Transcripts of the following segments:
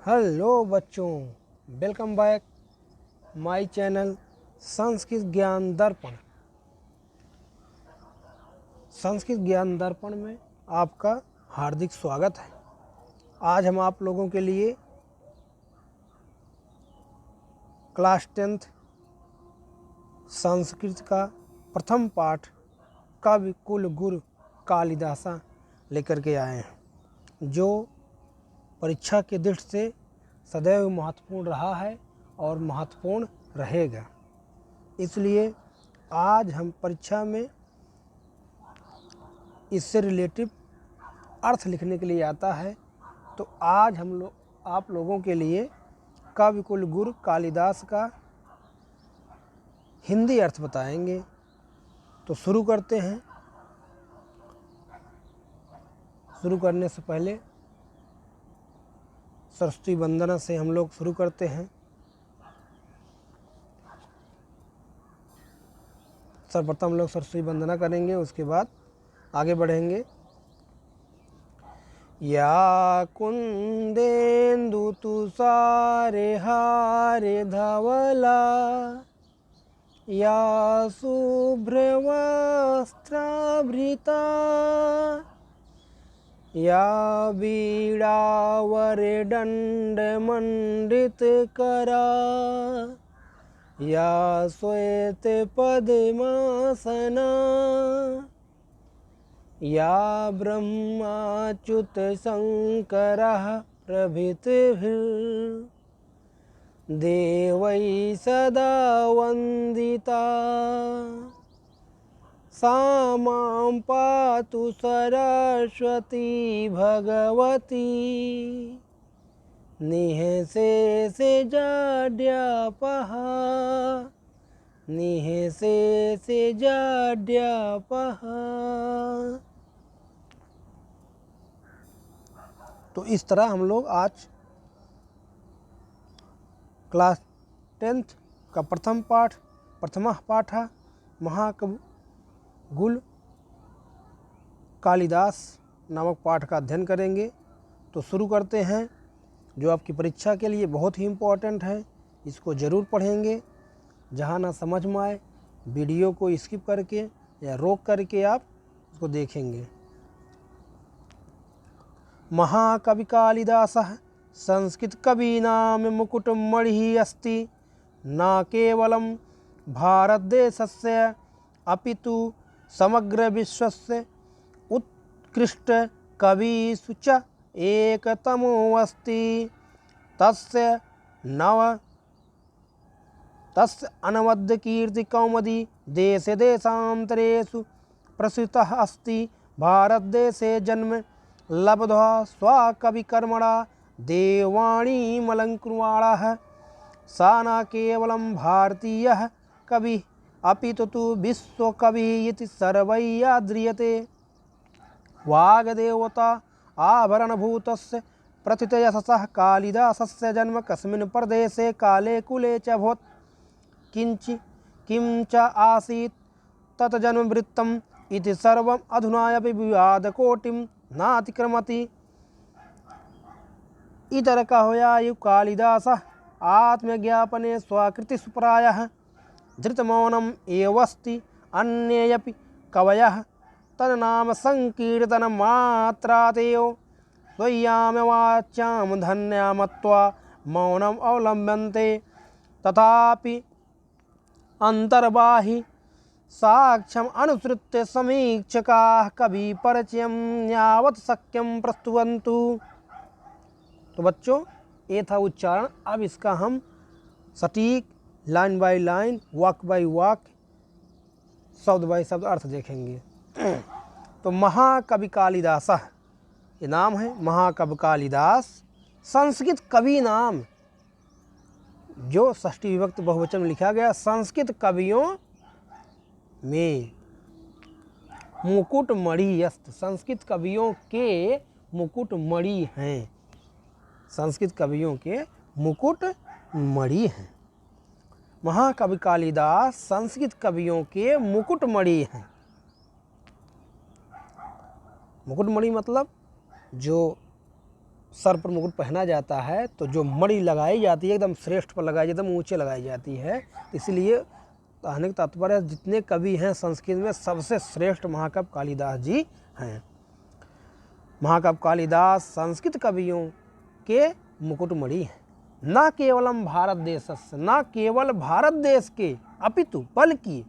Hello बच्चों, welcome back my channel Sanskrit ज्ञान दर्पण। संस्कृत ज्ञान दर्पण में आपका हार्दिक स्वागत है। आज हम आप लोगों के लिए क्लास 10th संस्कृत का प्रथम पाठ कवि कुल गुरु कालिदासा लेकर के आए हैं, जो परीक्षा की दृष्टि से सदैव महत्वपूर्ण रहा है और महत्वपूर्ण रहेगा। इसलिए आज हम परीक्षा में इससे रिलेटिव अर्थ लिखने के लिए आता है, तो आज हम लोग आप लोगों के लिए कवि कुल गुरु कालिदास का हिंदी अर्थ बताएंगे। तो शुरू करते हैं। शुरू करने से पहले सरस्वती वंदना से हम लोग शुरू करते हैं। सर्वप्रथम हम लोग सरस्वती वंदना करेंगे, उसके बाद आगे बढ़ेंगे। या कुंदेन्दु तुषारे हारे धवला, या शुभ्रवस्त्राभृता, या वीणावरे दण्डमण्डितकरा, या श्वेत पद्मासना, या ब्रह्माच्युत शङ्करः प्रभृतिभिर्देवैः सदा वन्दिता, सा मां पातु सरस्वती भगवती, निःशेषजाड्यापः, निःशेषजाड्यापः। तो इस तरह हम लोग आज क्लास 10th का प्रथम पाठ महाकवि गुल कालिदास नामक पाठ का अध्ययन करेंगे। तो शुरू करते हैं, जो आपकी परीक्षा के लिए बहुत ही इम्पोर्टेंट है। इसको ज़रूर पढ़ेंगे। जहाँ ना समझ में आए, वीडियो को स्किप करके या रोक करके आप इसको देखेंगे। महाकवि कालिदासः संस्कृत कवीनां मुकुटमणिः अस्ति। न केवलं भारतदेशस्य अपितु समग्र विश्वस्य उत्कृष्टकविषु च एकतमोऽस्ति। तस्य अनवद्यकीर्तिकौमुदी देशे देशान्तरेषु प्रसृतः अस्ति। भारतदेशे जन्म लब्ध्वा स्वकविकर्मणा देववाणीमलङ्कृतवाणः सा न केवलं भारतीयः कविः अपितु तु विश्वकविः इति सर्वैः आद्रियते। वाग्देवता आभरणभूतस्य प्रथितयशसः कालिदासस्य जन्म कस्मिन् प्रदेशे काले कुले च अभवत्, किं च आसीत् तत् जन्मवृत्तम् इति सर्वम् अधुनापि विवादकोटिं नातिक्रमति। इतरकवयायु कालिदासः आत्मज्ञापने स्वकृतिषु प्रायः धृतमौनम् एवस्ति। अन्येऽपि कवयः तन्नाम संकीर्तनमात्रादेव स्वय्यामवाच्यां धन्या मत्वा मौनम् अवलम्बन्ते। तथापि अन्तर्बाहि साक्ष्यम् अनुसृत्य समीक्षकाः कविपरिचयं यावत् शक्यं प्रस्तुवन्तु। तो बच्चों, ये था उच्चारण। अब इसका हम सटीक लाइन बाय लाइन, वाक बाय वाक, शब्द बाय शब्द अर्थ देखेंगे। तो महाकवि कालिदास, ये नाम है महाकवि कालिदास। संस्कृत कवि नाम, जो षष्ठी विभक्त बहुवचन में लिखा गया, संस्कृत कवियों में मुकुटमणि अस्त। संस्कृत कवियों के मुकुटमणि हैं। संस्कृत कवियों के मुकुटमणि हैं। महाकवि कालिदास संस्कृत कवियों के मुकुटमणि हैं। मुकुटमणि मतलब जो सर पर मुकुट पहना जाता है तो जो मणि लगाई जाती है एकदम श्रेष्ठ पर लगाई जाती है, एकदम ऊंचे लगाई जाती है। इसलिए कहने का तात्पर्य जितने कवि हैं संस्कृत में सबसे श्रेष्ठ महाकवि कालिदास जी हैं। महाकवि कालिदास संस्कृत कवियों के मुकुटमणि हैं। न केवलम भारत देशस्य, न केवल भारत देश के अपितु बल्कि,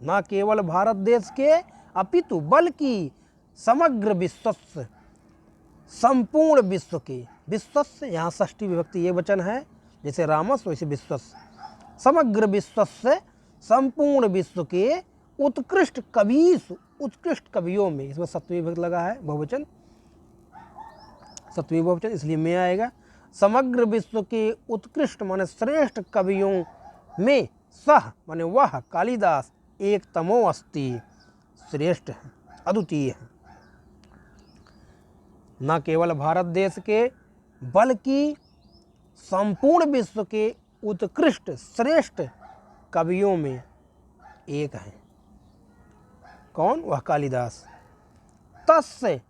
न केवल भारत देश के अपितु बल्कि समग्र विश्वस्य, संपूर्ण विश्व के, विश्वस्य यहाँ षष्ठी विभक्ति ये वचन है, जैसे रामस्य वैसे विश्वस्य, समग्र विश्वस्य संपूर्ण विश्व के उत्कृष्ट कवीषु, उत्कृष्ट कवियों में, इसमें सप्तमी विभक्ति लगा है बहुवचन, सप्तमी बहुवचन इसलिए में आएगा। समग्र विश्व के उत्कृष्ट माने श्रेष्ठ कवियों में सह माने वह कालिदास एक तमो अस्ति, श्रेष्ठ है, अद्वितीय है। न केवल भारत देश के बल्कि संपूर्ण विश्व के उत्कृष्ट श्रेष्ठ कवियों में एक है। कौन? वह कालिदास। तस्य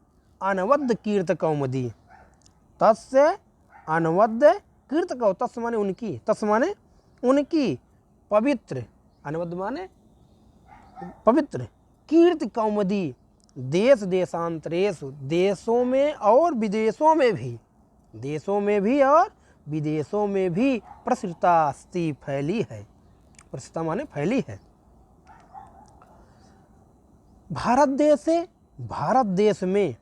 अनवद्य कीर्त कौमुदी, तस्य अनवद्य कीर्त कौ, तस्य माने उनकी, तस्य माने उनकी पवित्र, अनवद्य माने पवित्र, कीर्ति कौमुदी देश देशांतरेषु, देशों में और विदेशों में भी, देशों में भी और विदेशों में भी प्रसृता अस्ति, फैली है। प्रसृता माने फैली है। भारत देश से, भारत देश में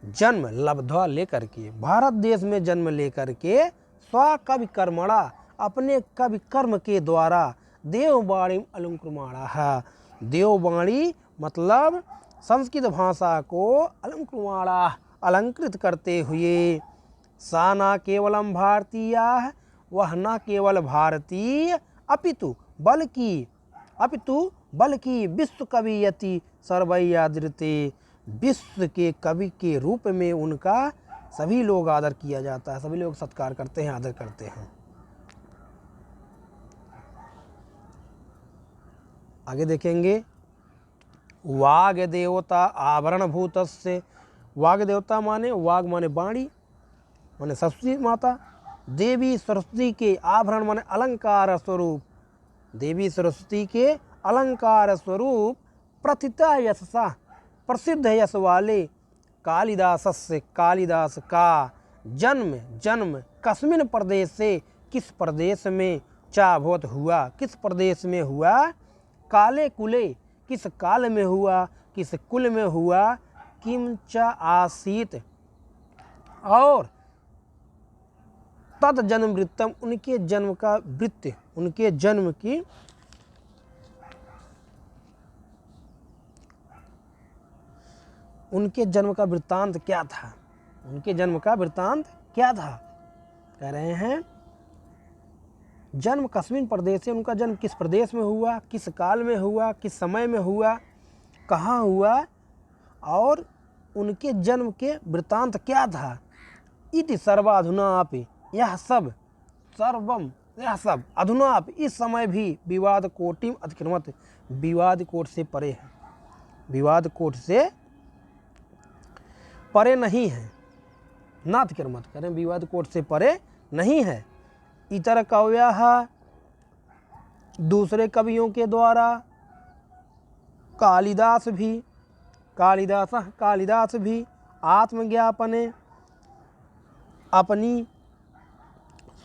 जन्म लब्ध्वा लेकर के, भारत देश में जन्म लेकर के स्वकवि कर्मणा, अपने कवि कर्म के द्वारा देववाणी अलंकृमाणा, देववाणी मतलब संस्कृत भाषा को अलंकृमाणा, अलंकृत करते हुए, सा न केवलम भारतीया, वह न केवल भारतीय अपितु बल्कि विश्व कवि यति सर्वैयादृते, विश्व के कवि के रूप में उनका सभी लोग आदर किया जाता है, सभी लोग सत्कार करते हैं, आदर करते हैं। आगे देखेंगे, वाग देवता आभरण भूतस्य, वाग देवता माने, वाग माने वाणी माने सरस्वती माता, देवी सरस्वती के आभरण माने अलंकार स्वरूप, देवी सरस्वती के अलंकार स्वरूप, प्रथिता यशसा प्रसिद्ध यश वाले कालिदासस्य, कालिदास का जन्म कस्मिन प्रदेश से, किस प्रदेश में, चाभवत हुआ, किस प्रदेश में हुआ, काले कुले किस काल में हुआ, किस कुल में हुआ, किंच आसीत और तद जन्म वृत्तम, उनके जन्म का वृत्त, उनके जन्म की उनके जन्म का वृत्तांत क्या था, उनके जन्म का वृत्तांत क्या था। कह रहे हैं जन्म कस्मिन प्रदेश से, उनका जन्म किस प्रदेश में हुआ, किस काल में हुआ, किस समय में हुआ, कहाँ हुआ और उनके जन्म के वृत्तांत क्या था। इति सर्वाधुनापि, यह सब सर्वम, यह सब अधुनापि इस समय भी विवाद कोटिम अतिक्रमत, विवाद कोट से परे है, विवाद कोट से परे नहीं है, ना अतिक्रमत करें, विवाद कोट से परे नहीं है। इतर कव्यः, दूसरे कवियों के द्वारा, कालिदास भी आत्मज्ञापने, अपनी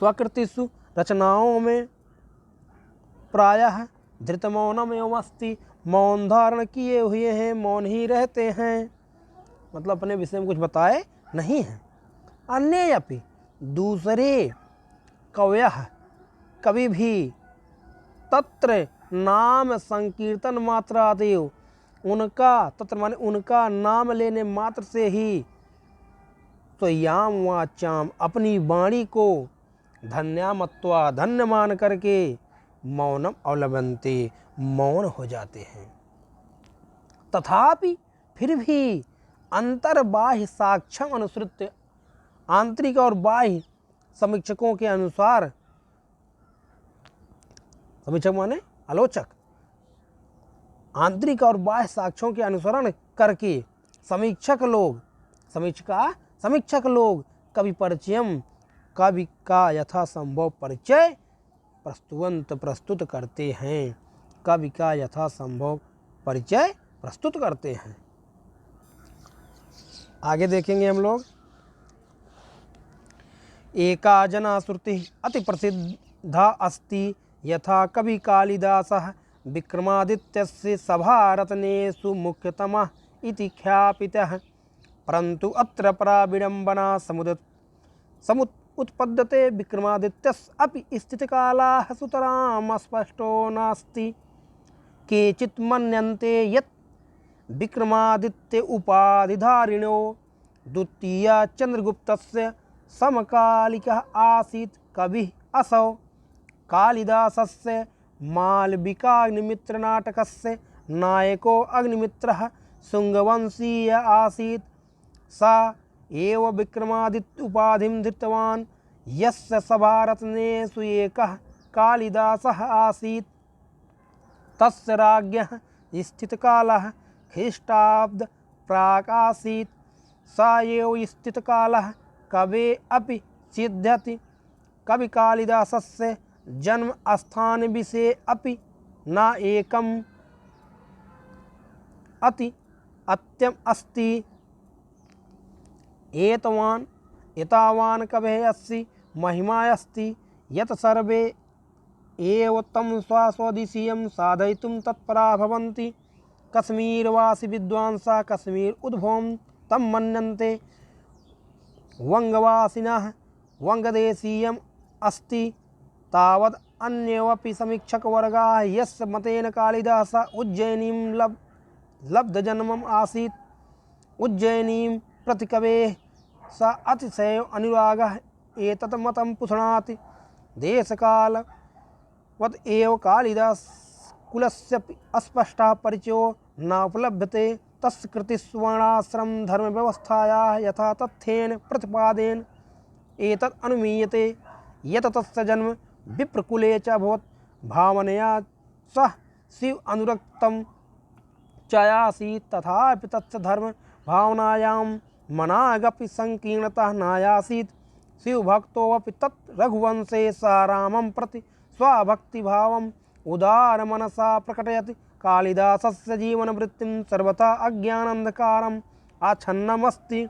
स्वकृतिषु रचनाओं में प्रायः धृतमौनम एवं अस्ति, मौन धारण किए हुए हैं, मौन ही रहते हैं, मतलब अपने विषय में कुछ बताए नहीं हैं। अन्य अपि, दूसरे कव्यः, कवि भी तत्र नाम संकीर्तन मात्रादेव, उनका, तत्र माने उनका नाम लेने मात्र से ही, तो याम वाचाम अपनी वाणी को धन्यामत्वा धन्य मान करके मौनम अवलंबन्ते, मौन हो जाते हैं। तथापि फिर भी अंतर बाह्य साक्ष्यम अनुसृत्य, आंतरिक और बाह्य समीक्षकों के अनुसार, समीक्षक माने आलोचक, आंतरिक और बाह्य साक्ष्यों के अनुसरण करके समीक्षक लोग, समीक्षका समीक्षक लोग कवि परिचयम, कवि का यथासंभव परिचय प्रस्तुत करते हैं। कवि का यथासंभव परिचय प्रस्तुत करते हैं। आगे देखेंगे हम लोग। एका जना श्रुति अति प्रसिद्धा अस्ति यथा कवि कालिदासः विक्रमादित्यस्य सभारत्नेषु मुख्यतमः इति ख्यापितः। परन्तु अत्र परा विडम्बना उत्पद्यते। विक्रमादित्यस्य अपि स्थितिकालः सुतरां स्पष्टो नास्ति। केचित् मन्यन्ते यत् विक्रमादित्य उपाधिधारिणो द्वितीय चंद्रगुप्तस्य समकालिकः आसीत्। कविः असौ कालिदासस्य मालविकाग्निमित्रनाटकस्य नायको अग्निमित्रः शुङ्गवंशीय आसीत्। सा एव विक्रमादित्य उपाधिं धृतवान्, यस्य सभारत्नेषु एकः कालिदासः आसीत्। तस्य राज्ञः स्थितकालः ख्रीष्टाब्द प्राक् आसीत्। स एव स्थितकालः कवे अपि सिद्ध्यति। कवि कालिदासस्य जन्म स्थान विषये अपि न एकम् अत्यम् अस्ति। एतावान् कवेः अस्ति महिमा अस्ति यत् सर्वे एव तं स्वदेशीयं साधयितुं तत्परा भवन्ति। कश्मीरवासी विद्वांसः कश्मीर उद्भवं तं मन्यन्ते। वङ्गवासिनः वङ्गदेशीयम् अस्ति। तावत् अन्येवपि समीक्षकवर्गाः यस्य मतेन कालिदासः उज्जयिनीं लब्धजन्मम् आसीत्। उज्जयिनीं प्रति कवेः स अतिशय अनुरागः एतत् मतं पुष्णाति। देशकालवत् एव कालिदासकुलस्य अस्पष्टः परिचयो न उपलभ्यते। तस्य कृतिषु वर्णाश्रम धर्मव्यवस्थायाः यथा तथ्येन प्रतिपादेन एतत् अनुमीयते यत् तस्य जन्म विप्रकुले च अभवत्। भावनया सह शिव अनुरक्तं च आसीत्। तथापि तस्य धर्म भावनायां मनागपि संकीर्णता नासीत्। शिवभक्तोऽपि तत् रघुवंशे स रामं प्रति स्वभक्तिभावम् उदारमनसा प्रकटयति। कालिदासस्य जीवनवृत्तिं सर्वथा अज्ञानान्धकारम् आच्छन्नमस्ति।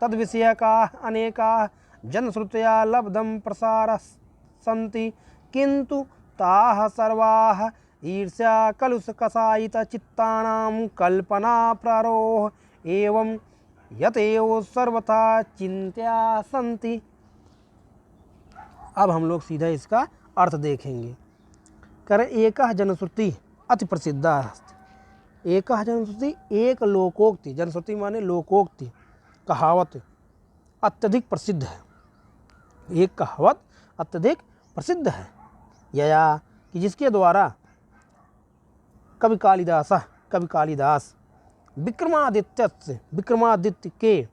तद्विषयकाः अनेकाः जनश्रुतयः लब्धं प्रसारः सन्ति, किन्तु ताः सर्वाः ईर्ष्या कलुषकषायितचित्तानां कल्पनाप्ररोह एवं यतेव सर्वथा चिंत्या सन्ति। अब हम लोग सीधा इसका अर्थ देखेंगे। करे एकः जनश्रुति अति प्रसिद्धा अस्ति। एकः जनश्रुति एक लोकोक्ति, जनश्रुति माने लोकोक्ति, कहावत अत्यधिक प्रसिद्ध है। एक कहावत अत्यधिक प्रसिद्ध है यया कि जिसके द्वारा कवि कालिदास विक्रमादित्य के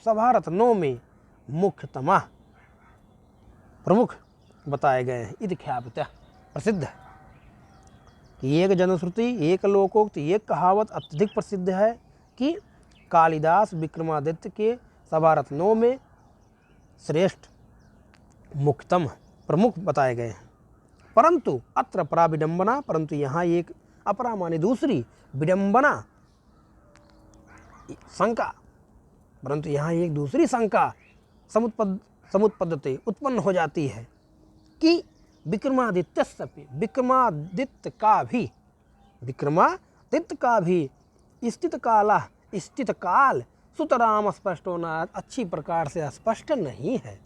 सभारत्नों में मुख्यतमः प्रमुख बताए गए हैं। इति ख्यापितः प्रसिद्ध है कि एक जनश्रुति, एक लोकोक्ति, एक कहावत अत्यधिक प्रसिद्ध है कि कालिदास विक्रमादित्य के सभारत्नों में श्रेष्ठ मुख्यतम प्रमुख बताए गए हैं। परंतु अत्र परा विडम्बना, परंतु यहाँ एक अपरा माने दूसरी, विडम्बना शंका, परंतु यहाँ एक दूसरी शंका समुत्पद्यते उत्पन्न हो जाती है कि विक्रमादित्य का भी स्थित काल सुतराम स्पष्ट होना अच्छी प्रकार से स्पष्ट नहीं है।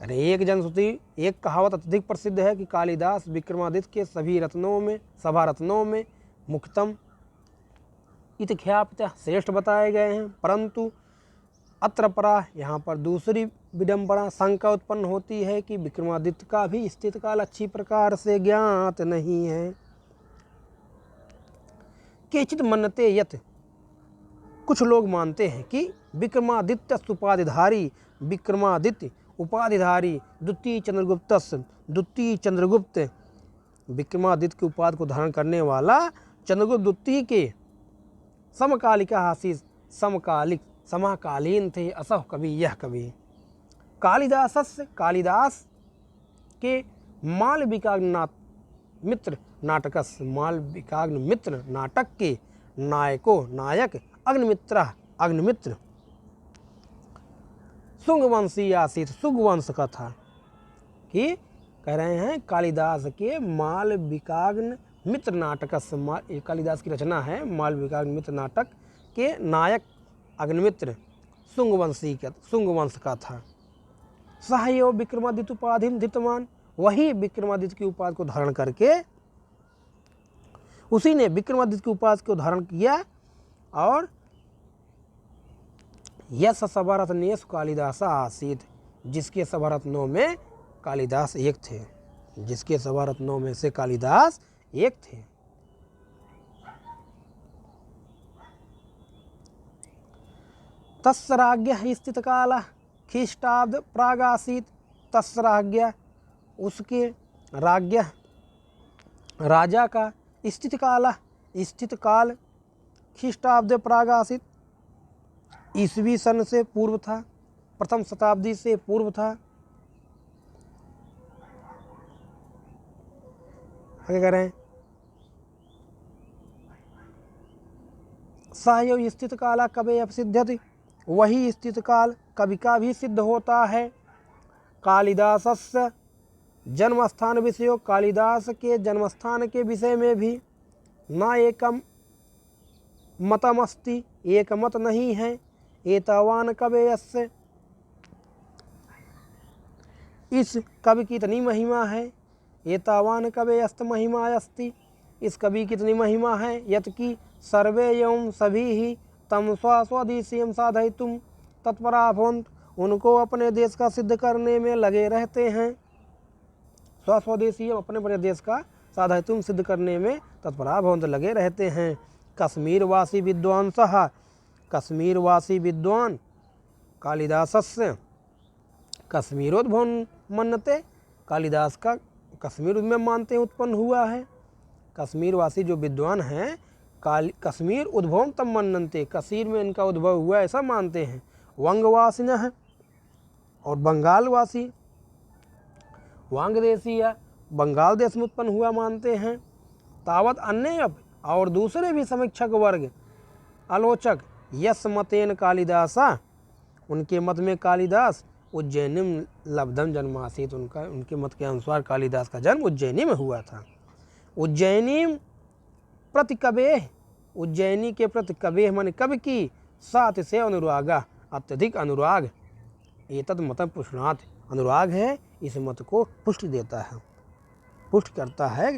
एक जनश्रुति, एक कहावत अत्यधिक प्रसिद्ध है कि कालिदास विक्रमादित्य के सभी सभारत्नों में मुख्यतम इति ख्यापितः श्रेष्ठ बताए गए हैं। परंतु अत्र परा, यहाँ पर दूसरी विडंबना शंका उत्पन्न होती है कि विक्रमादित्य का भी स्थित काल अच्छी प्रकार से ज्ञात नहीं है। केचित् मन्यते यत्, कुछ लोग मानते हैं कि विक्रमादित्य उपाधिधारी द्वितीय चंद्रगुप्त विक्रमादित्य की उपाधि को धारण करने वाला चंद्रगुप्त द्वितीय के समकालिक आसीत, समकालिक समकालीन थे, असह कवि, यह कवि। कालिदासस्य, कालिदास के मालविकाग्नि मित्र नाटकस्य, मालविकाग्नि मित्र नाटक के नायक अग्निमित्र, अग्निमित्र शुंगवंशी आसीत, शुंगवंश का था। कि कह रहे हैं कालिदास के मालविकाग्नि मित्र नाटक, कालिदास की रचना है मालविकाग्नि मित्र नाटक के नायक अग्निमित्र शुंगवंश का था। सहयो विक्रमादित्य उपाधि धृतमान, वही विक्रमादित्य की उपाधि को धारण करके, उसी ने विक्रमादित्य की उपाधि को धारण किया। और यश सभारत्नेषु कालिदास आसीत, जिसके सभारत्नों में कालिदास एक थे, जिसके सभारत्नों में से कालिदास एक थे। तस्य राज्ञः स्थित काल ख्रीष्टाब्द प्रागासीत, तस्य राज्ञः उसके राज्ञः राजा का स्थित काल ख्रीष्टाब्द प्रागासीत, ईसवी सन से पूर्व था, प्रथम शताब्दी से पूर्व था। आगे कह रहे हैं सहयोग स्थित काला कवि अपसिद्ध्यति, वही स्थित काल कवि का भी सिद्ध होता है। कालिदासस्य जन्मस्थान विषयो, कालिदास के जन्मस्थान के विषय में भी न एकम मतमस्ति, एक मत नहीं है। एतावान कवेयस्य, इस कवि की इतनी महिमा है। एतावान कवेयस्त महिमा अस्ति, इस कवि की इतनी महिमा है। यत की सर्वे एवं सभी ही तम स्वदेशीयम साधयितुम तत्परा भवन्त, उनको अपने देश का सिद्ध करने में लगे रहते हैं। स्वदेशीयम, अपने अपने देश का साधयितुम सिद्ध करने में तत्परा भवन्त, लगे रहते हैं। कश्मीरवासी विद्वांसः, कश्मीरवासी विद्वान कालिदासस्य कश्मीरोद्भवं मन्यते, कालिदास का कश्मीर में मानते हैं उत्पन्न हुआ है। कश्मीरवासी जो विद्वान हैं कश्मीर उद्भवं तम मन्यन्ते, कश्मीर में इनका उद्भव हुआ ऐसा मानते हैं। वंगवासिनः, और बंगालवासी, वांगदेशी या बंगाल देश में उत्पन्न हुआ मानते हैं। तावत अन्य, और दूसरे भी समीक्षक वर्ग आलोचक यस मतेन कालिदासा, उनके मत में कालिदास उज्जैनिम लब्धम जन्मासीत, उनके मत के अनुसार कालिदास का जन्म उज्जैनी में हुआ था। उज्जैनी प्रति कवेह, उज्जैनी के प्रति कवेह माने कवि की साथ से अनुरागा, अत्यधिक अनुराग। एतद मत पुष्णात, अनुराग है इस मत को पुष्टि देता है, पुष्ट करता है।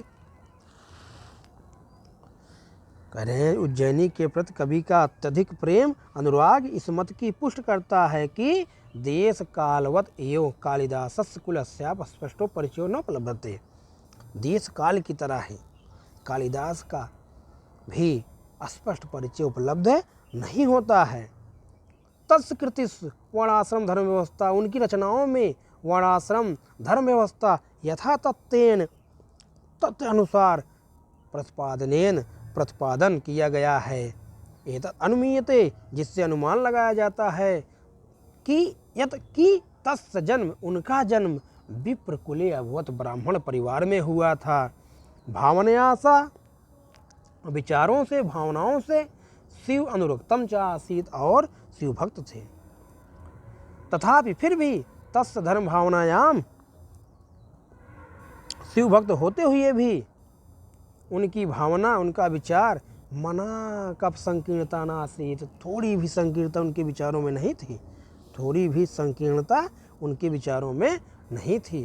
कह रहे हैं उज्जैनी के प्रति कवि का अत्यधिक प्रेम अनुराग इस मत की पुष्ट करता है कि देश कालवत एवं कालिदासस्य कुलस्याप स्पष्टो परिचयो न उपलब्धते, देश काल की तरह ही कालिदास का भी स्पष्ट परिचय उपलब्ध नहीं होता है। तत्कृतिस वर्णाश्रम धर्म व्यवस्था, उनकी रचनाओं में वर्णाश्रम धर्म व्यवस्था यथा तत्तेन, तथ्य अनुसार प्रतिपादन किया गया है। एतत् अनुमीयते, जिससे अनुमान लगाया जाता है कि यत की तस्य जन्म, उनका जन्म विप्रकुले अभवत, ब्राह्मण परिवार में हुआ था। भावनया सा, विचारों से भावनाओं से, शिव अनुरक्तम च आसीत, और शिव भक्त थे। तथापि फिर भी तस्य धर्म भावनायाम, शिव भक्त होते हुए भी उनकी भावना, उनका विचार मना कप संकीर्णता न आसीत, थोड़ी भी संकीर्णता उनके विचारों में नहीं थी, थोड़ी भी संकीर्णता उनके विचारों में नहीं थी।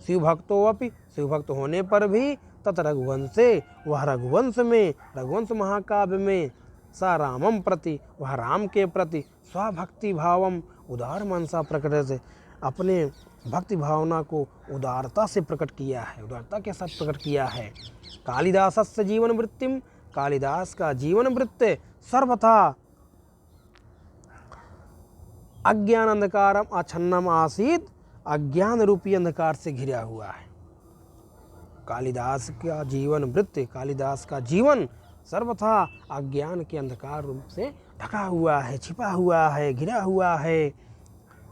शिव भक्तो अपि, शिव भक्त होने पर भी तत् रघुवंशे, वह रघुवंश में, रघुवंश महाकाव्य में, सा रामम प्रति, वह राम के प्रति, स्वभक्ति भावम उदार मनसा प्रकट से, अपने भक्ति भावना को उदारता से प्रकट किया है, उदारता के साथ प्रकट किया है। कालिदासस्य जीवन वृत्तिम, कालिदास का जीवन वृत्त सर्वथा अज्ञान अंधकारम आच्छन्नम आसीत, अज्ञान रूपी अंधकार से घिरा हुआ है। कालिदास का जीवन वृत्त, कालिदास का जीवन सर्वथा अज्ञान के अंधकार रूप से ढका हुआ है, छिपा हुआ है, घिरा हुआ है।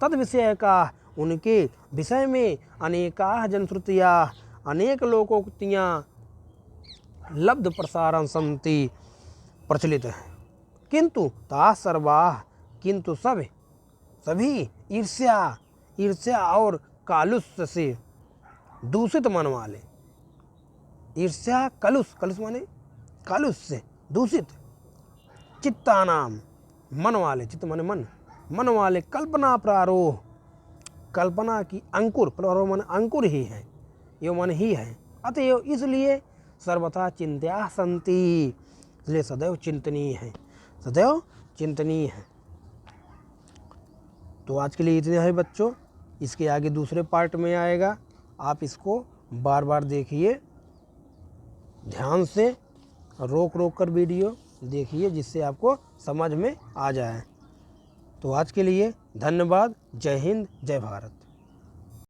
तद विषय का उनके विषय में अनेका जनश्रुतियाँ, अनेक लोकोक्तियाँ लब्ध प्रसारण संति प्रचलित है। किंतु ता सर्वाः, किंतु सभी ईर्ष्या और कालुष्य से दूषित मन वाले, ईर्ष्या कलुष माने कालुष्य से दूषित, चित्तानाम मन वाले, चित्त माने मन वाले, कल्पना प्रारोह, कल्पना की अंकुर, प्रारोह माने अंकुर ही है, ये मन ही है। अतएव इसलिए सर्वथा चिंत्या संति, इसलिए सदैव चिंतनीय है, सदैव चिंतनीय है। तो आज के लिए इतना है बच्चों, इसके आगे दूसरे पार्ट में आएगा। आप इसको बार बार देखिए, ध्यान से रोक कर वीडियो देखिए, जिससे आपको समझ में आ जाए। तो आज के लिए धन्यवाद। जय हिंद, जय भारत।